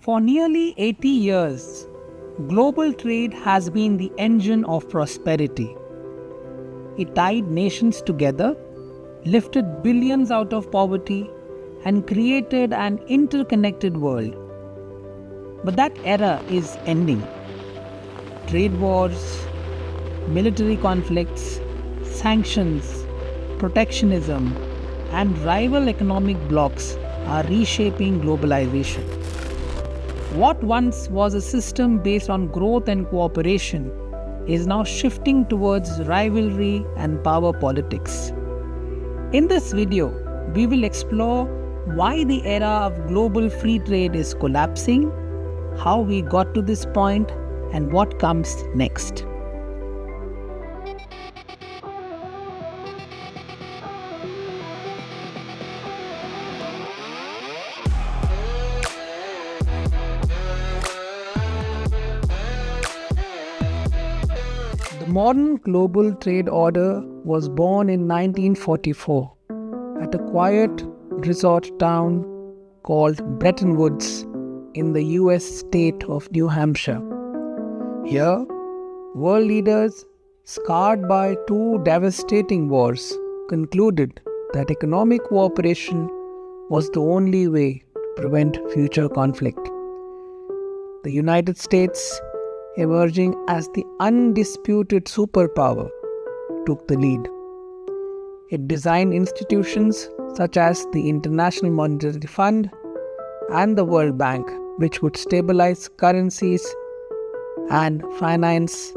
For nearly 80 years, global trade has been the engine of prosperity. It tied nations together, lifted billions out of poverty, and created an interconnected world. But that era is ending. Trade wars, military conflicts, sanctions, protectionism, and rival economic blocs are reshaping globalization. What once was a system based on growth and cooperation is now shifting towards rivalry and power politics. In this video, we will explore why the era of global free trade is collapsing, how we got to this point, and what comes next. The modern global trade order was born in 1944 at a quiet resort town called Bretton Woods in the US state of New Hampshire. Here, world leaders, scarred by two devastating wars, concluded that economic cooperation was the only way to prevent future conflict. The United States, emerging as the undisputed superpower, took the lead. It designed institutions such as the International Monetary Fund and the World Bank, which would stabilize currencies and finance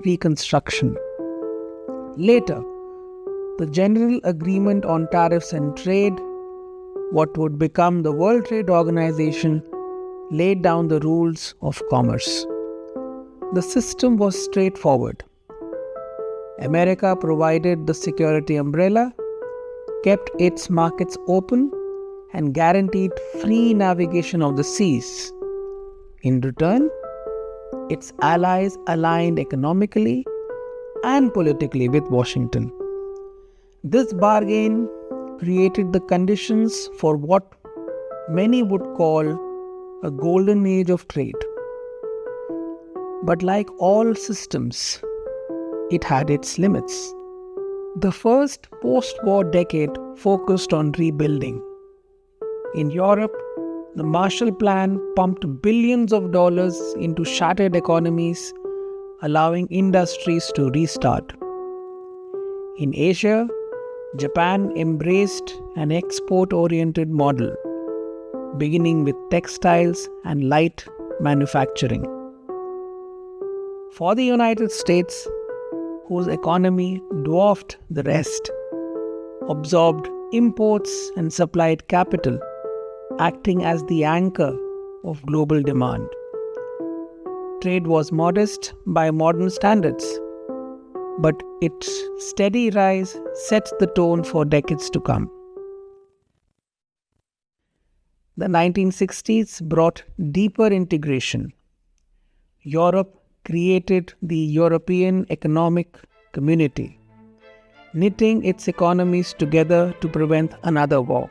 reconstruction. Later, the General Agreement on Tariffs and Trade, what would become the World Trade Organization, laid down the rules of commerce. The system was straightforward. America provided the security umbrella, kept its markets open, and guaranteed free navigation of the seas. In return, its allies aligned economically and politically with Washington. This bargain created the conditions for what many would call a golden age of trade. But like all systems, it had its limits. The first post-war decade focused on rebuilding. In Europe, the Marshall Plan pumped billions of dollars into shattered economies, allowing industries to restart. In Asia, Japan embraced an export-oriented model, beginning with textiles and light manufacturing. For the United States, whose economy dwarfed the rest, absorbed imports and supplied capital, acting as the anchor of global demand. Trade was modest by modern standards, but its steady rise sets the tone for decades to come. The 1960s brought deeper integration. Europe created the European Economic Community, knitting its economies together to prevent another war.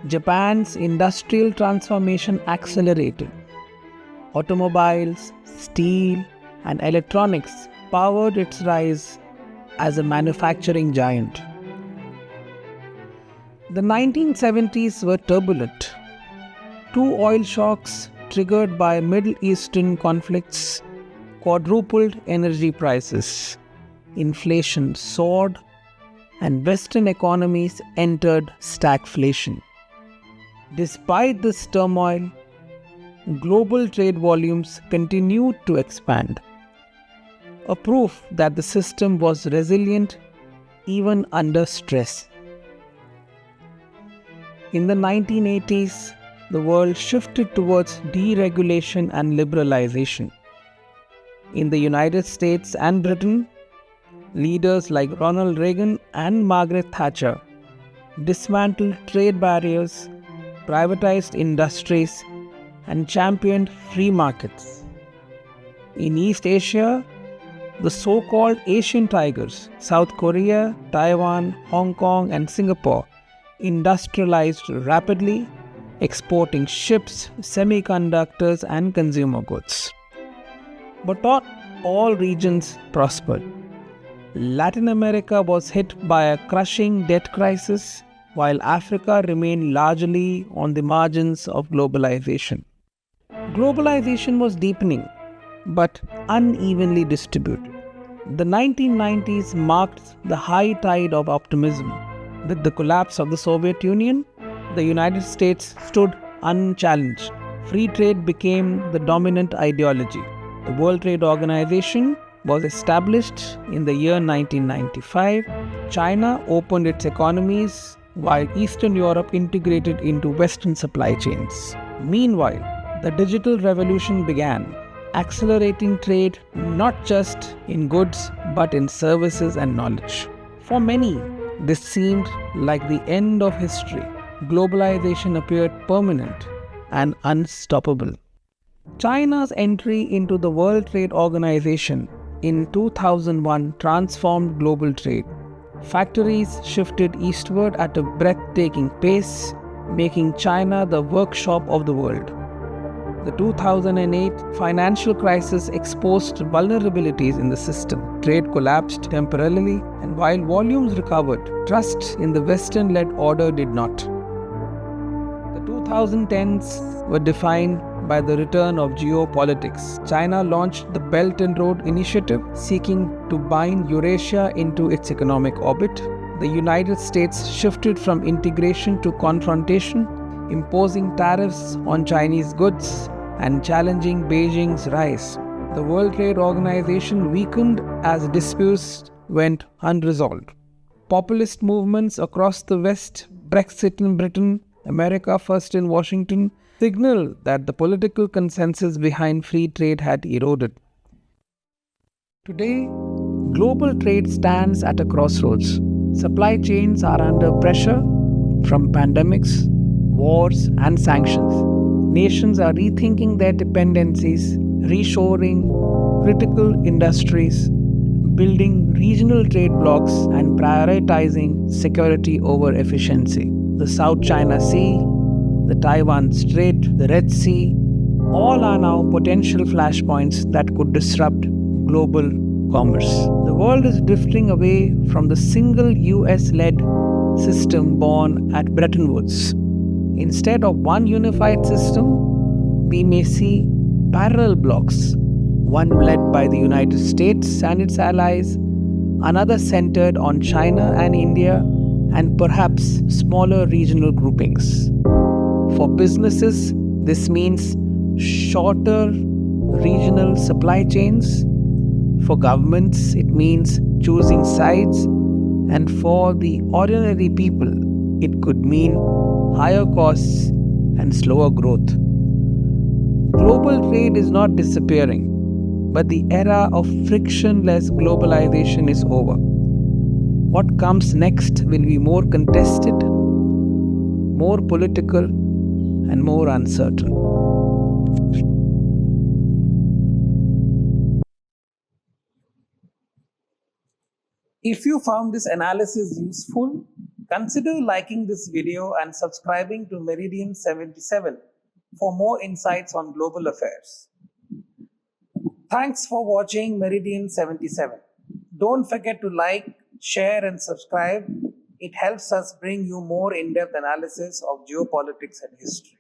Japan's industrial transformation accelerated. Automobiles, steel, and electronics powered its rise as a manufacturing giant. The 1970s were turbulent. Two oil shocks triggered by Middle Eastern conflicts quadrupled energy prices. Inflation soared, and Western economies entered stagflation. Despite this turmoil, global trade volumes continued to expand, a proof that the system was resilient even under stress. In the 1980s, the world shifted towards deregulation and liberalization. In the United States and Britain, leaders like Ronald Reagan and Margaret Thatcher dismantled trade barriers, privatized industries, and championed free markets. In East Asia, the so-called Asian tigers, South Korea, Taiwan, Hong Kong, and Singapore, industrialized rapidly, exporting ships, semiconductors, and consumer goods. But not all regions prospered. Latin America was hit by a crushing debt crisis, while Africa remained largely on the margins of globalization. Globalization was deepening, but unevenly distributed. The 1990s marked the high tide of optimism. With the collapse of the Soviet Union, the United States stood unchallenged. Free trade became the dominant ideology. The World Trade Organization was established in the year 1995. China opened its economies while Eastern Europe integrated into Western supply chains. Meanwhile, the digital revolution began, accelerating trade not just in goods but in services and knowledge. For many, this seemed like the end of history. Globalization appeared permanent and unstoppable. China's entry into the World Trade Organization in 2001 transformed global trade. Factories shifted eastward at a breathtaking pace, making China the workshop of the world. The 2008 financial crisis exposed vulnerabilities in the system. Trade collapsed temporarily, and while volumes recovered, trust in the Western-led order did not. The 2010s were defined by the return of geopolitics. China launched the Belt and Road Initiative, seeking to bind Eurasia into its economic orbit. The United States shifted from integration to confrontation, imposing tariffs on Chinese goods and challenging Beijing's rise. The World Trade Organization weakened as disputes went unresolved. Populist movements across the West, Brexit in Britain, America First in Washington, signaled that the political consensus behind free trade had eroded. Today, global trade stands at a crossroads. Supply chains are under pressure from pandemics, wars, and sanctions. Nations are rethinking their dependencies, reshoring critical industries, building regional trade blocs, and prioritizing security over efficiency. The South China Sea, the Taiwan Strait, the Red Sea, all are now potential flashpoints that could disrupt global commerce. The world is drifting away from the single US-led system born at Bretton Woods. Instead of one unified system, we may see parallel blocs, one led by the United States and its allies, another centered on China and India, and perhaps smaller regional groupings. For businesses, this means shorter regional supply chains. For governments, it means choosing sides. And for the ordinary people, it could mean higher costs and slower growth. Global trade is not disappearing, but the era of frictionless globalization is over. What comes next will be more contested, more political, and more uncertain. If you found this analysis useful, consider liking this video and subscribing to Meridian 77 for more insights on global affairs. Thanks for watching Meridian 77. Don't forget to like, share, and subscribe. It helps us bring you more in-depth analysis of geopolitics and history.